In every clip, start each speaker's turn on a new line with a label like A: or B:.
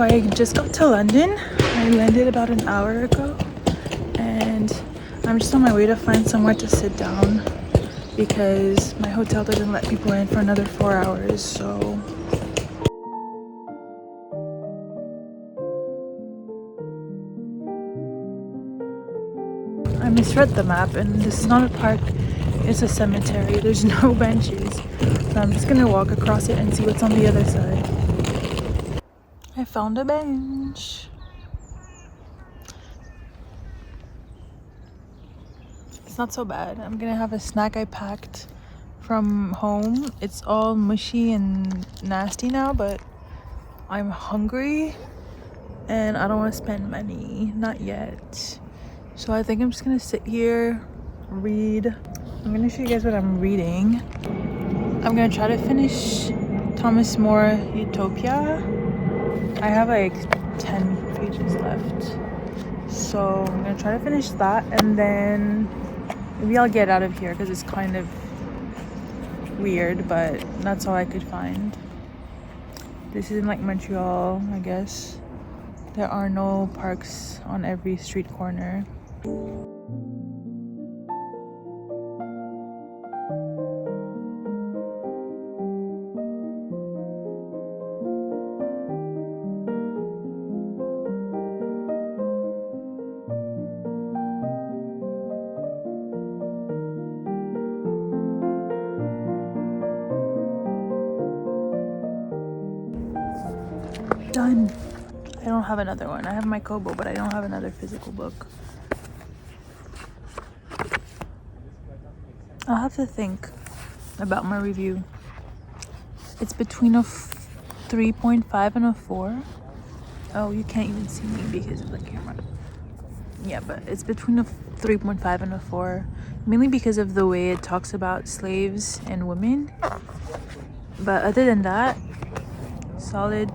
A: So I just got to London. I landed about an hour ago and I'm just on my way to find somewhere to sit down because my hotel doesn't let people in for another 4 hours. So I misread the map and this is not a park, it's a cemetery. There's no benches. So I'm just gonna walk across it and see what's on the other side. I found a bench. It's not so bad. I'm gonna have a snack I packed from home. It's all mushy and nasty now, but I'm hungry and I don't want to spend money. Not yet. So I think I'm just gonna sit here, read. I'm gonna show you guys what I'm reading. I'm gonna try to finish Thomas More Utopia. I have like 10 pages left. So I'm gonna try to finish that and then maybe I'll get out of here because it's kind of weird, but that's all I could find. This is in like Montreal, I guess. There are no parks on every street corner. Done. I don't have another one. I have my Kobo, but I don't have another physical book. I'll have to think about my review. It's between a 3.5 and a 4. Oh, you can't even see me because of the camera. Yeah, but it's between a 3.5 and a 4, mainly because of the way it talks about slaves and women. But other than that, solid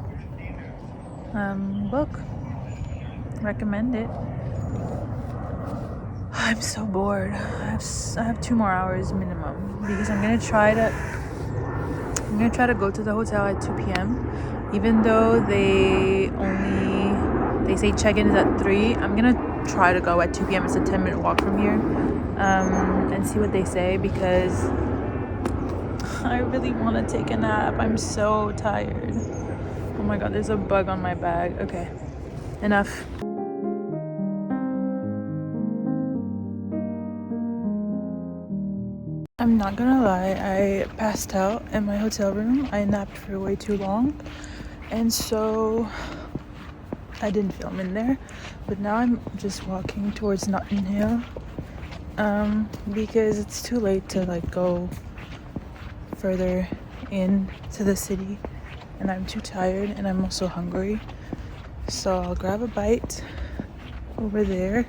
A: book. Recommend it. I'm so bored. I have 2 more hours minimum because I'm gonna try to go to the hotel at 2 p.m. Even though they say check-in is at 3. I'm gonna try to go at 2 p.m. It's a 10-minute walk from here, and see what they say because I really want to take a nap. I'm so tired. Oh my god, there's a bug on my bag. Okay, enough. I'm not gonna lie, I passed out in my hotel room. I napped for way too long, and so I didn't film in there. But now I'm just walking towards Notting Hill, because it's too late to like go further in to the city, and I'm too tired, and I'm also hungry. So I'll grab a bite over there.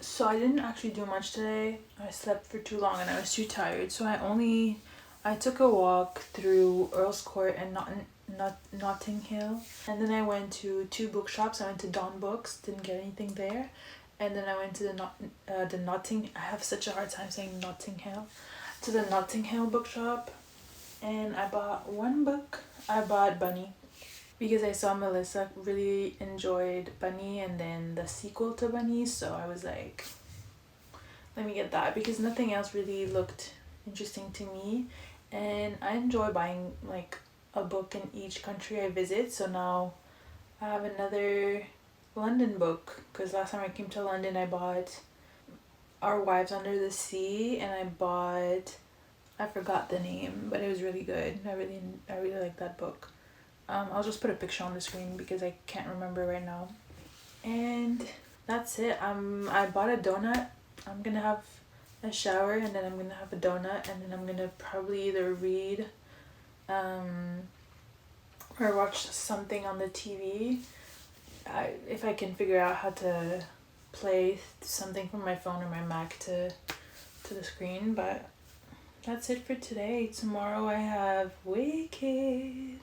A: So I didn't actually do much today. I slept for too long and I was too tired. So I took a walk through Earl's Court and Notting Hill. And then I went to 2 bookshops. I went to Dawn Books, didn't get anything there. And then I went to I have such a hard time saying Notting Hill. To the Notting Hill bookshop. And I bought 1 book. I bought Bunny, because I saw Melissa really enjoyed Bunny and then the sequel to Bunny, so I was like, let me get that because nothing else really looked interesting to me, and I enjoy buying like a book in each country I visit. So now I have another London book, because last time I came to London I bought Our Wives Under the Sea, and I forgot the name, but it was really good. I really like that book. I'll just put a picture on the screen because I can't remember right now. And that's it. I bought a donut. I'm gonna have a shower, and then I'm gonna have a donut, and then I'm gonna probably either read or watch something on the TV. If I can figure out how to play something from my phone or my Mac to the screen. But that's it for today. Tomorrow I have Wicked.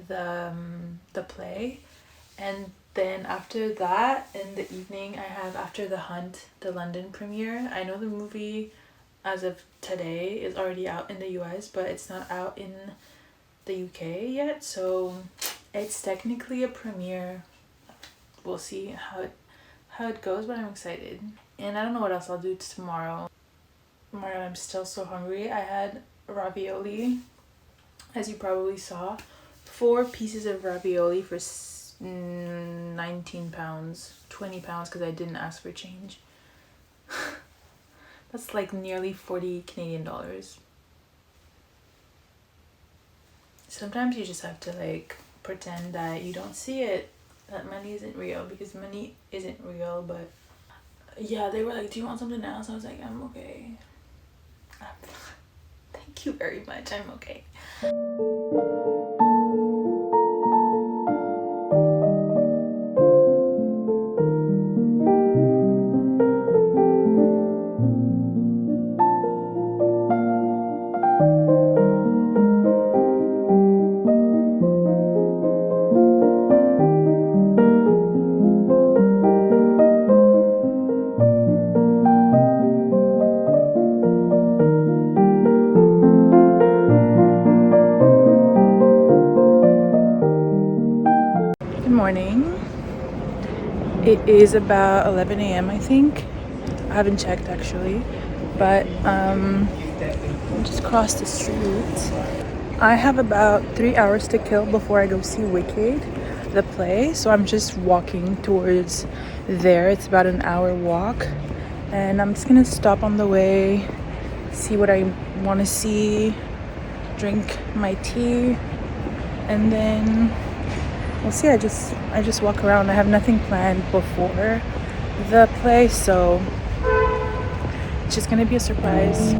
A: The play, and then after that in the evening I have After the Hunt, the London premiere. I know the movie as of today is already out in the US, but it's not out in the UK yet, so it's technically a premiere. We'll see how it goes, but I'm excited. And I don't know what else I'll do tomorrow. Tomorrow I'm still so hungry. I had ravioli, as you probably saw. 4 pieces of ravioli for 19 pounds, 20 pounds because I didn't ask for change. That's like nearly 40 Canadian dollars. Sometimes you just have to like pretend that you don't see it, that money isn't real, because money isn't real. But yeah, they were like, do you want something else? I was like, I'm okay. Thank you very much, I'm okay. Good morning. It is about 11 a.m. I think. I haven't checked actually, but just crossed the street. I have about 3 hours to kill before I go see Wicked, the play. So I'm just walking towards there. It's about an hour walk, and I'm just gonna stop on the way, see what I want to see, drink my tea, and then we'll see. I just walk around. I have nothing planned before the play, so it's just gonna be a surprise.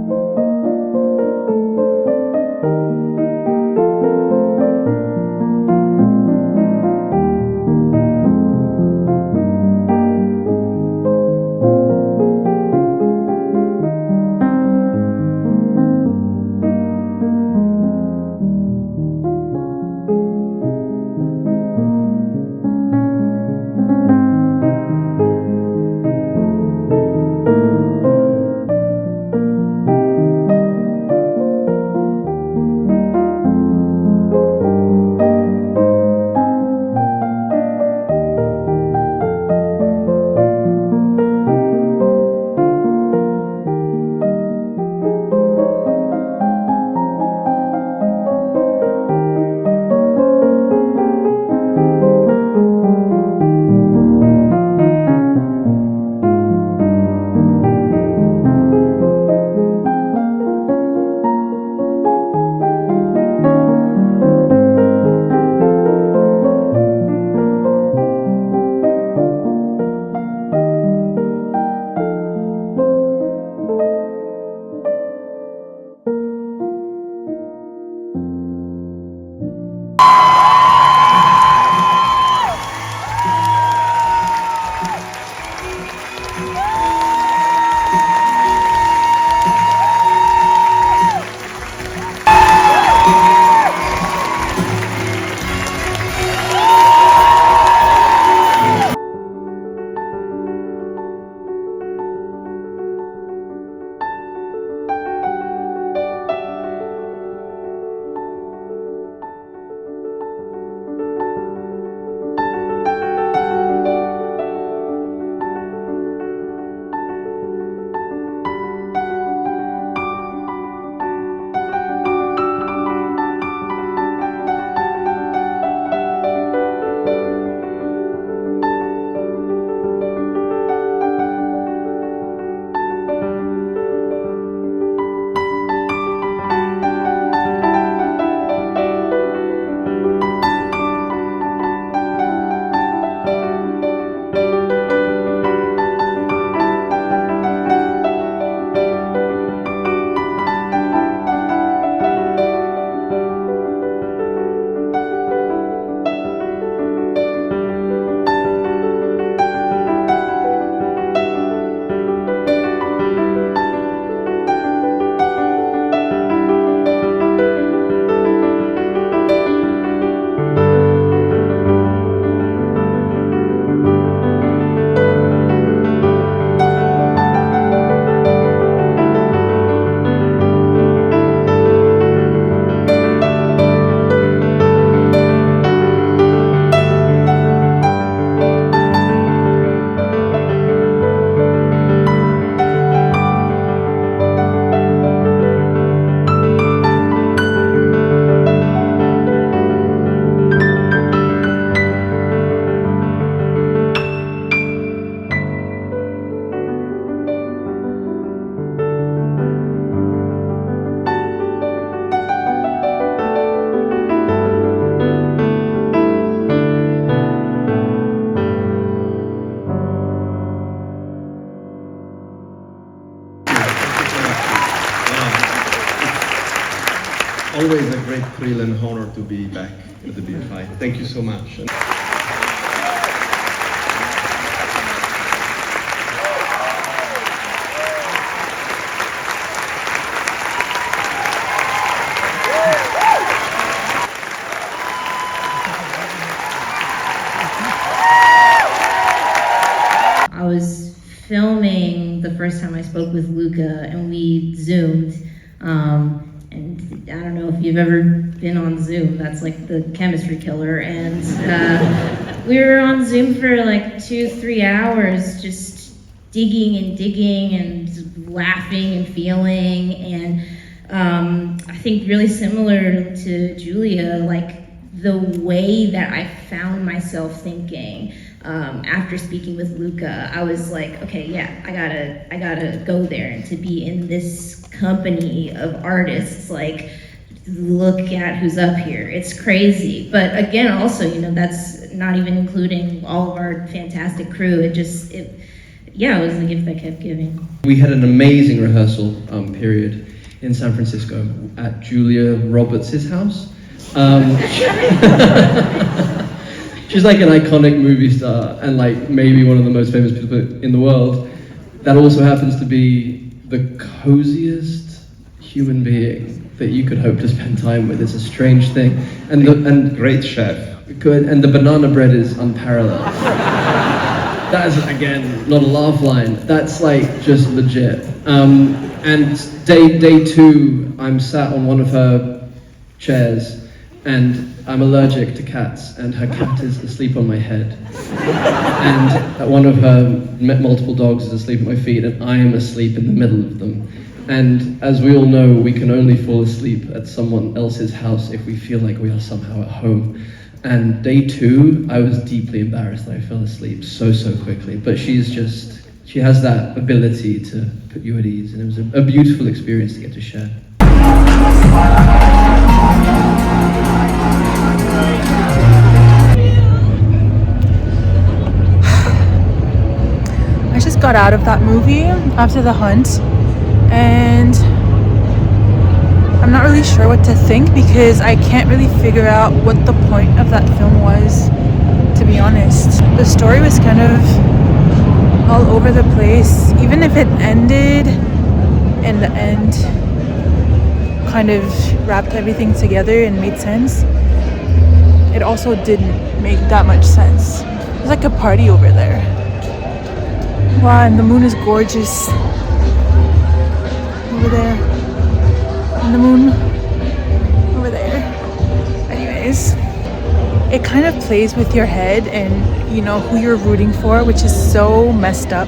B: Always a great thrill and honor to be back at the BFI. Thank you so much.
C: I was filming the first time I spoke with Luca, and we Zoomed. And I don't know if you've ever been on Zoom, that's like the chemistry killer. And we were on Zoom for like 2-3 hours, just digging and laughing and feeling. And I think really similar to Julia, like the way that I found myself thinking after speaking with Luca, I was like, okay, yeah, I gotta go there, and to be in this company of artists, like, look at who's up here. It's crazy. But again, also, you know, that's not even including all of our fantastic crew. It was the gift that kept giving.
D: We had an amazing rehearsal period in San Francisco at Julia Roberts' house. She's like an iconic movie star and like maybe one of the most famous people in the world. That also happens to be the coziest human being that you could hope to spend time with. It's a strange thing. And
B: Great chef.
D: good, and the banana bread is unparalleled. That is, again, not a laugh line. That's like just legit. And day two, I'm sat on one of her chairs, and I'm allergic to cats, and her cat is asleep on my head. And one of her multiple dogs is asleep at my feet, and I am asleep in the middle of them. And as we all know, we can only fall asleep at someone else's house if we feel like we are somehow at home. And day two, I was deeply embarrassed that I fell asleep so quickly. But she has that ability to put you at ease, and it was a beautiful experience to get to share.
A: I just got out of that movie after the hunt, and I'm not really sure what to think because I can't really figure out what the point of that film was, to be honest. The story was kind of all over the place. Even if it ended in the end, kind of wrapped everything together and made sense, it also didn't make that much sense. There's like a party over there. Wow, and the moon is gorgeous over there. And the moon over there. Anyways, it kind of plays with your head and you know who you're rooting for, which is so messed up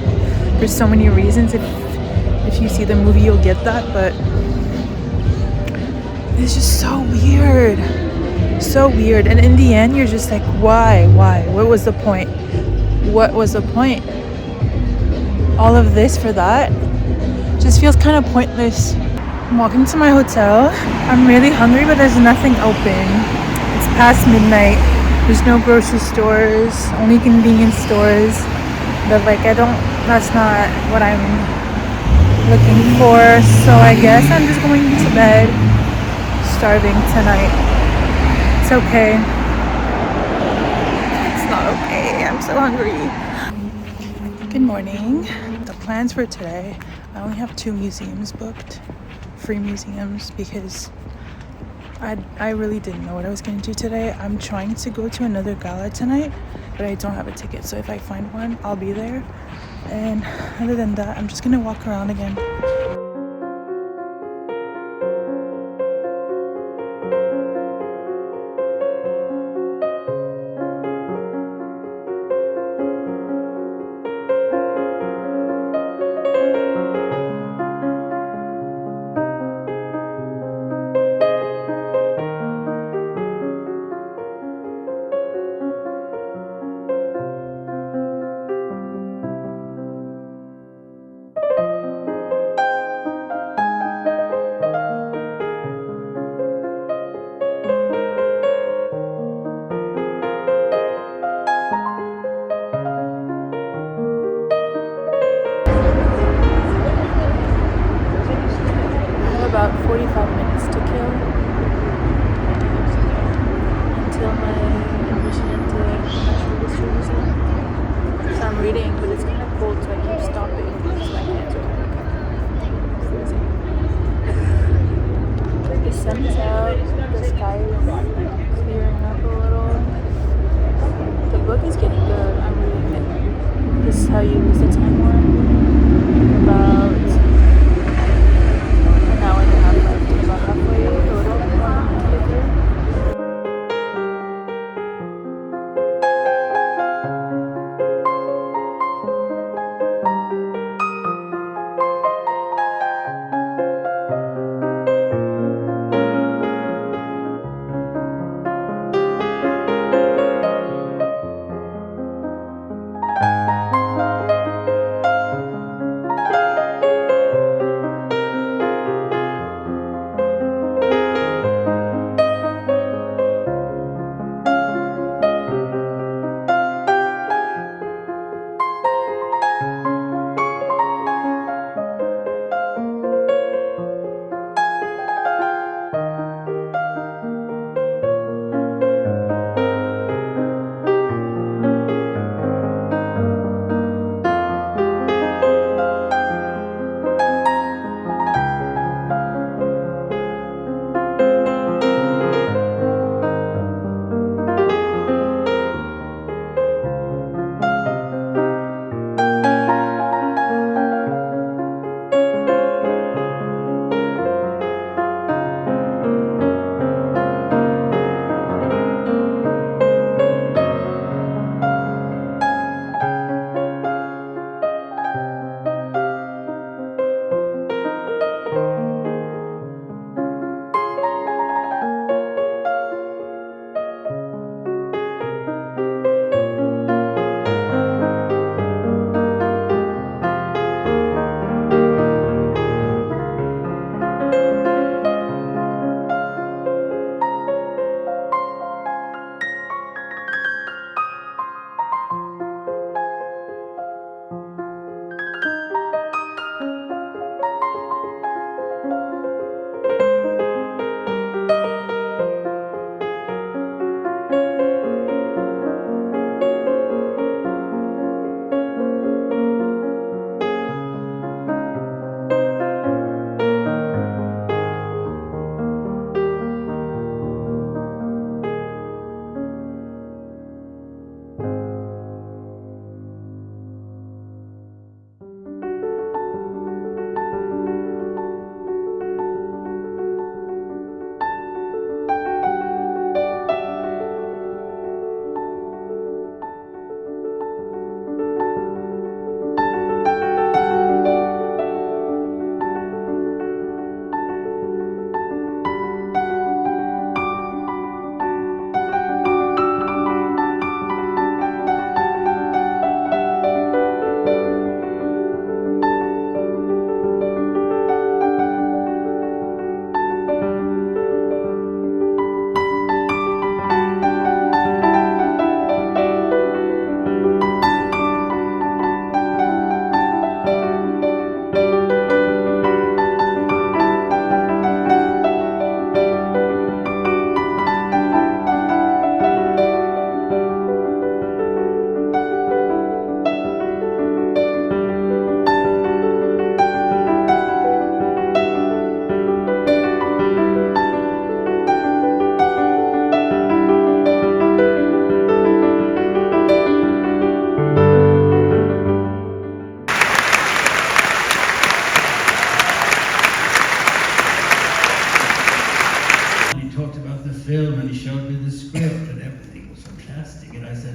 A: for so many reasons. If you see the movie, you'll get that, but it's just so weird. So weird. And in the end, you're just like, why? What was the point? What was the point? All of this for that just feels kind of pointless. I'm walking to my hotel. I'm really hungry, but there's nothing open. It's past midnight. There's no grocery stores, only convenience stores. But like, that's not what I'm looking for. So I guess I'm just going to bed, starving tonight. It's okay. It's not okay. I'm so hungry. Good morning. The plans for today, I only have 2 museums booked, free museums, because I really didn't know what I was going to do today. I'm trying to go to another gala tonight, but I don't have a ticket, so if I find one, I'll be there. And other than that, I'm just going to walk around again. About 45 minutes to kill.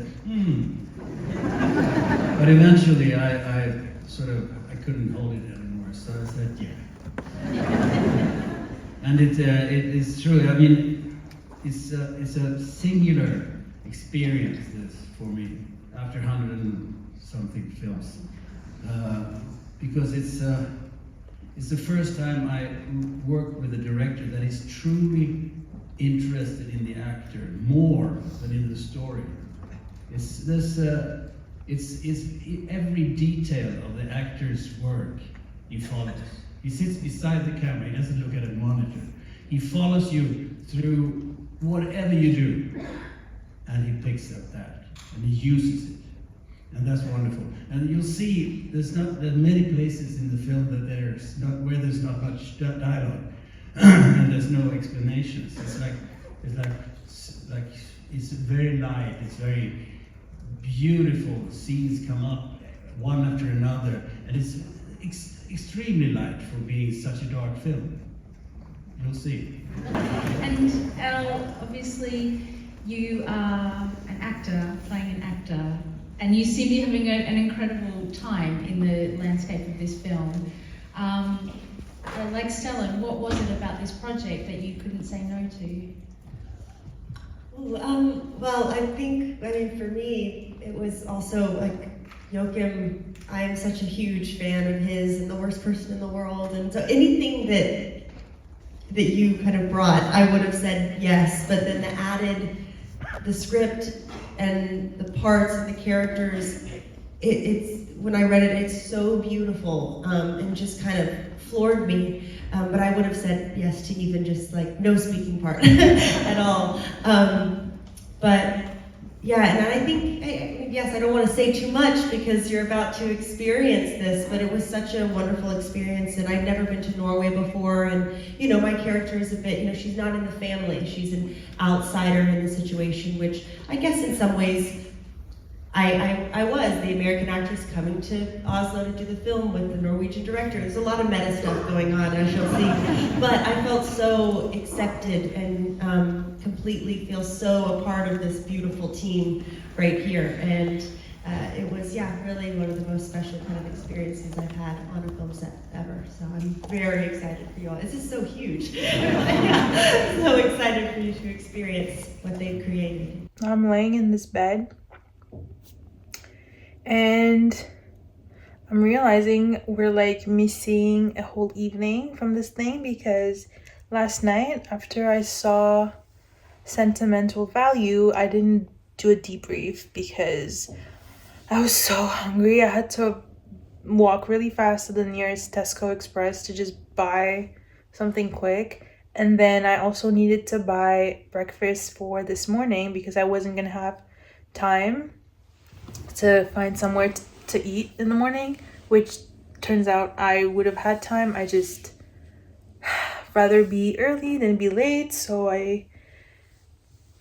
E: said, But eventually I couldn't hold it anymore, so I said, yeah. And it is true. I mean, it's a singular experience this for me after 100 and something films, because it's the first time I work with a director that is truly interested in the actor more than in the story. It's every detail of the actor's work he follows. He sits beside the camera, he doesn't look at a monitor. He follows you through whatever you do, and he picks up that, and he uses it. And that's wonderful. And you'll see there's many places in the film that there's not much dialogue, and there's no explanations. It's very light, it's very beautiful. Scenes come up one after another, and it's extremely light for being such a dark film. You'll see.
F: And obviously you are an actor playing an actor, and you seem to be having an incredible time in the landscape of this film. Like Stellan, what was it about this project that you couldn't say no to?
G: Well, I mean, for me, it was also like Joachim. I am such a huge fan of his, and The Worst Person in the World, and so anything that you kind of brought, I would have said yes. But then the script and the parts and the characters, it's when I read it, it's so beautiful, and just kind of floored me. But I would have said yes to even just like no speaking part at all. But yeah, and I think, yes, I don't want to say too much because you're about to experience this, but it was such a wonderful experience, and I'd never been to Norway before, and my character is a bit, she's not in the family, she's an outsider in the situation, which I guess in some ways I was the American actress coming to Oslo to do the film with the Norwegian director. There's a lot of meta stuff going on, I shall see. But I felt so accepted and completely feel so a part of this beautiful team right here. And it was, really one of the most special kind of experiences I've had on a film set ever. So I'm very excited for you all. This is so huge. So excited for you to experience what they've created.
A: I'm laying in this bed, and I'm realizing we're like missing a whole evening from this thing, because last night after I saw Sentimental Value, I didn't do a debrief because I was so hungry. I had to walk really fast to the nearest Tesco Express to just buy something quick, and then I also needed to buy breakfast for this morning because I wasn't gonna have time to find somewhere to eat in the morning, which turns out I would have had time. I just rather be early than be late, so I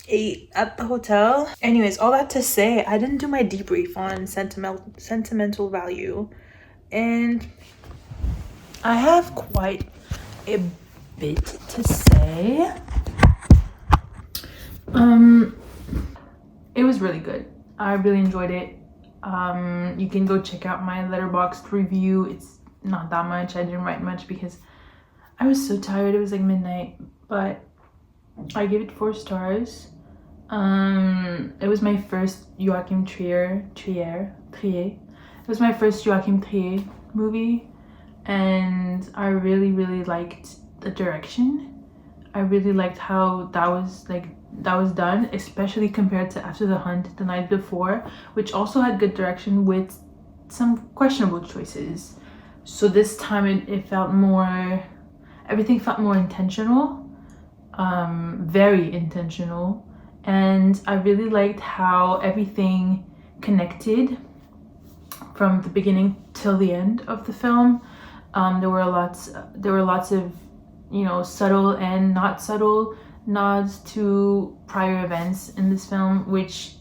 A: ate at the hotel. Anyways, all that to say, I didn't do my debrief on Sentimental Value, and I have quite a bit to say. It was really good. I really enjoyed it. You can go check out my Letterboxd review. It's not that much. I didn't write much because I was so tired. It was like midnight, but I gave it 4 stars. It was my first Joachim Trier. It was my first Joachim Trier movie, and I really, really liked the direction. I really liked how that was done, especially compared to After the Hunt the night before, which also had good direction with some questionable choices. So this time it felt more, everything felt more intentional, very intentional. And I really liked how everything connected from the beginning till the end of the film. There were lots of, subtle and not subtle nods to prior events in this film, which,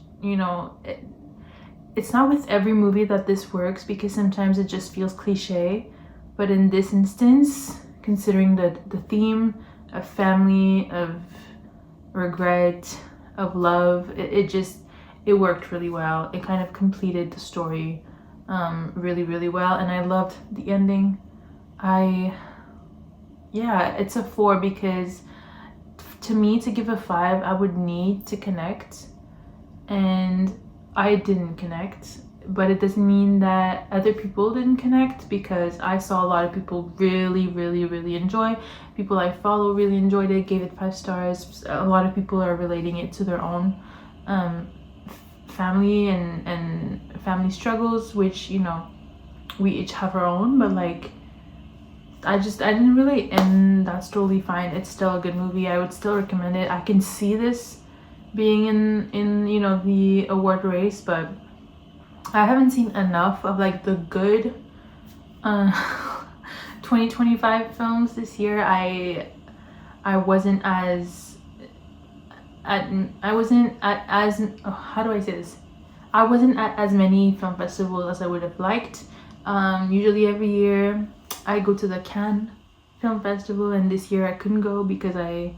A: it's not with every movie that this works, because sometimes it just feels cliche. But in this instance, considering the theme of family, of regret, of love, it it worked really well. It kind of completed the story really, really well, and I loved the ending. Yeah, it's a 4 because to me, to give a 5, I would need to connect, and I didn't connect. But it doesn't mean that other people didn't connect, because I saw a lot of people really, really, really enjoy. People I follow really enjoyed it, gave it 5 stars. A lot of people are relating it to their own family and family struggles, which, you know, we each have our own, but like, I didn't relate, and that's totally fine. It's still a good movie. I would still recommend it. I can see this being in you know, the award race, but I haven't seen enough of like the good 2025 films this year. I wasn't as how do I say this? I wasn't at as many film festivals as I would have liked. Usually every year I go to the Cannes Film Festival, and this year I couldn't go because I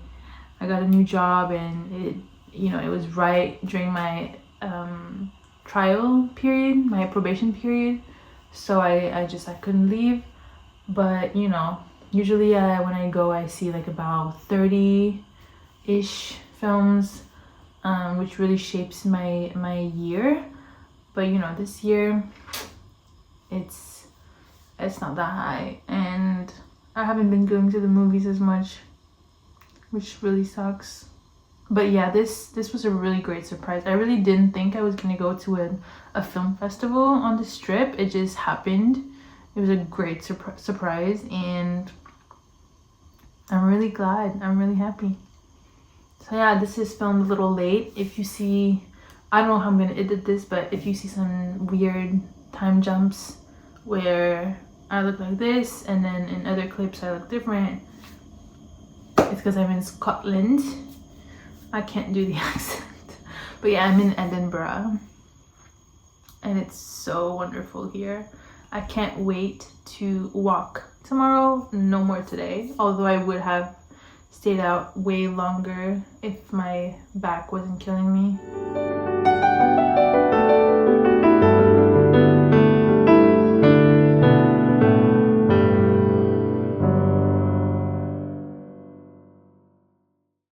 A: got a new job, and it, you know, it was right during my trial period, my probation period, so I couldn't leave. But you know, usually when I go, I see like about 30-ish films, which really shapes my year. But you know, this year it's not that high, and I haven't been going to the movies as much, which really sucks. But yeah, this was a really great surprise. I really didn't think I was gonna go to a film festival on the Strip. It just happened. It was a great surprise, and I'm really glad. I'm really happy. So yeah, this is filmed a little late. If you see, I don't know how I'm gonna edit this, but if you see some weird time jumps where I look like this and then in other clips I look different, it's because I'm in Scotland. I can't do the accent. But yeah, I'm in Edinburgh, and it's so wonderful here. I can't wait to walk tomorrow. No more today, although I would have stayed out way longer if my back wasn't killing me.